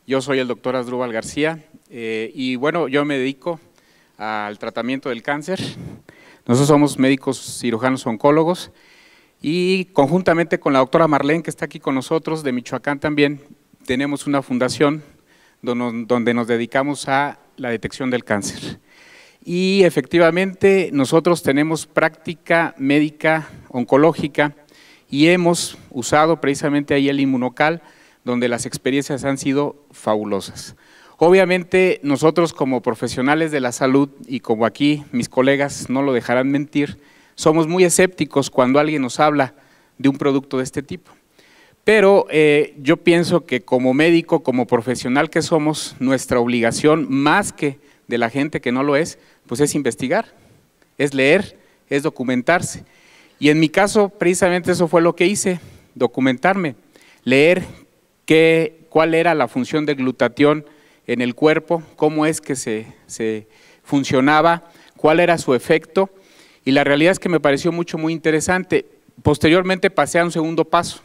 Yo soy el doctor Asdrúbal García y bueno, yo me dedico al tratamiento del cáncer. Nosotros somos médicos cirujanos oncólogos y conjuntamente con la doctora Marlene, que está aquí con nosotros, de Michoacán también, tenemos una fundación donde nos dedicamos a la detección del cáncer. Y efectivamente nosotros tenemos práctica médica oncológica y hemos usado precisamente ahí el Inmunocal, donde las experiencias han sido fabulosas. Obviamente nosotros como profesionales de la salud y como aquí mis colegas no lo dejarán mentir, somos muy escépticos cuando alguien nos habla de un producto de este tipo. Pero yo pienso que como médico, como profesional que somos, nuestra obligación, más que de la gente que no lo es, pues es investigar, es leer, es documentarse. Y en mi caso, precisamente eso fue lo que hice, documentarme, leer cuál era la función del glutatión en el cuerpo, cómo es que se funcionaba, cuál era su efecto, y la realidad es que me pareció muy interesante. Posteriormente pasé a un segundo paso.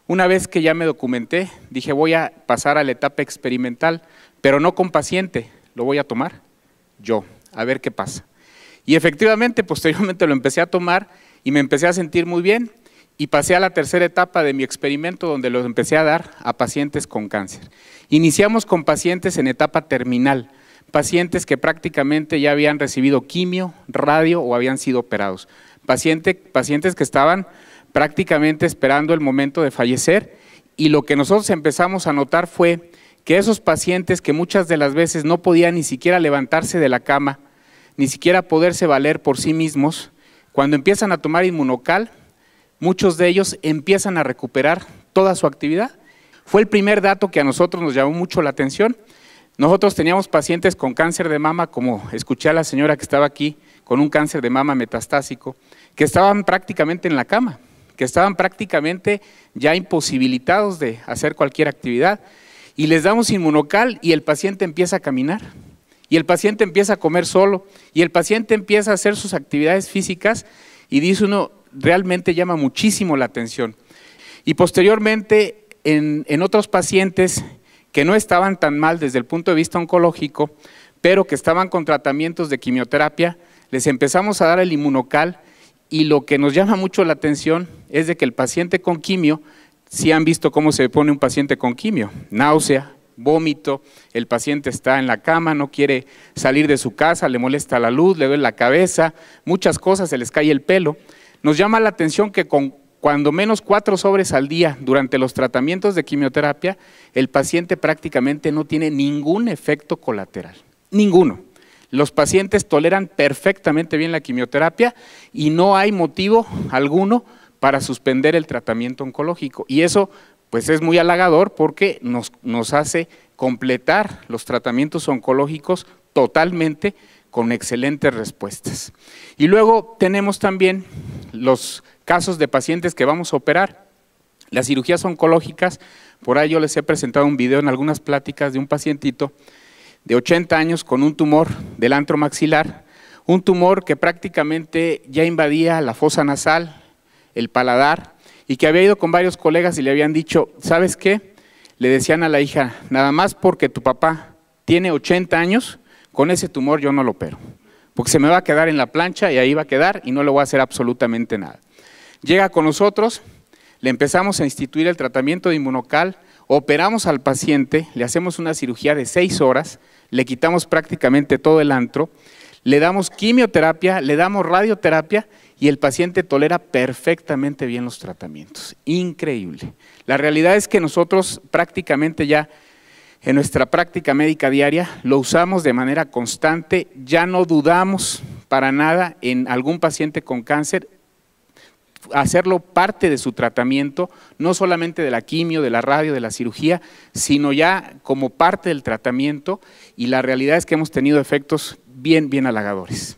Una vez que ya me documenté, dije voy a pasar a la etapa experimental, pero no con paciente, lo voy a tomar yo, a ver qué pasa. Y efectivamente, posteriormente lo empecé a tomar y me empecé a sentir muy bien y pasé a la tercera etapa de mi experimento donde los empecé a dar a pacientes con cáncer. Iniciamos con pacientes en etapa terminal, pacientes que prácticamente ya habían recibido quimio, radio o habían sido operados, pacientes que estaban prácticamente esperando el momento de fallecer, y lo que nosotros empezamos a notar fue que esos pacientes que muchas de las veces no podían ni siquiera levantarse de la cama, ni siquiera poderse valer por sí mismos, cuando empiezan a tomar Inmunocal, muchos de ellos empiezan a recuperar toda su actividad. Fue el primer dato que a nosotros nos llamó mucho la atención. Nosotros teníamos pacientes con cáncer de mama, como escuché a la señora que estaba aquí, con un cáncer de mama metastásico, que estaban prácticamente en la cama, que estaban prácticamente ya imposibilitados de hacer cualquier actividad, y les damos Inmunocal y el paciente empieza a caminar, y el paciente empieza a comer solo, y el paciente empieza a hacer sus actividades físicas, y dice uno, realmente llama muchísimo la atención. Y posteriormente, en otros pacientes que no estaban tan mal desde el punto de vista oncológico, pero que estaban con tratamientos de quimioterapia, les empezamos a dar el Inmunocal, y lo que nos llama mucho la atención es de que el paciente con quimio, si han visto cómo se pone un paciente con quimio, náusea, vómito, el paciente está en la cama, no quiere salir de su casa, le molesta la luz, le duele la cabeza, muchas cosas, se les cae el pelo. Nos llama la atención que con cuando menos 4 sobres al día durante los tratamientos de quimioterapia, el paciente prácticamente no tiene ningún efecto colateral, ninguno. Los pacientes toleran perfectamente bien la quimioterapia y no hay motivo alguno para suspender el tratamiento oncológico. Y eso pues es muy halagador porque nos hace completar los tratamientos oncológicos totalmente con excelentes respuestas. Y luego tenemos también los casos de pacientes que vamos a operar. Las cirugías oncológicas, por ahí yo les he presentado un video en algunas pláticas de un pacientito de 80 años con un tumor del antro maxilar, un tumor que prácticamente ya invadía la fosa nasal, el paladar, y que había ido con varios colegas y le habían dicho, ¿sabes qué? Le decían a la hija, nada más porque tu papá tiene 80 años, con ese tumor yo no lo opero, porque se me va a quedar en la plancha y ahí va a quedar y no le voy a hacer absolutamente nada. Llega con nosotros, le empezamos a instituir el tratamiento de Inmunocal, operamos al paciente, le hacemos una cirugía de 6 horas, le quitamos prácticamente todo el antro, le damos quimioterapia, le damos radioterapia y el paciente tolera perfectamente bien los tratamientos. Increíble. La realidad es que nosotros prácticamente ya en nuestra práctica médica diaria lo usamos de manera constante, ya no dudamos para nada en algún paciente con cáncer, hacerlo parte de su tratamiento, no solamente de la quimio, de la radio, de la cirugía, sino ya como parte del tratamiento, y la realidad es que hemos tenido efectos bien halagadores.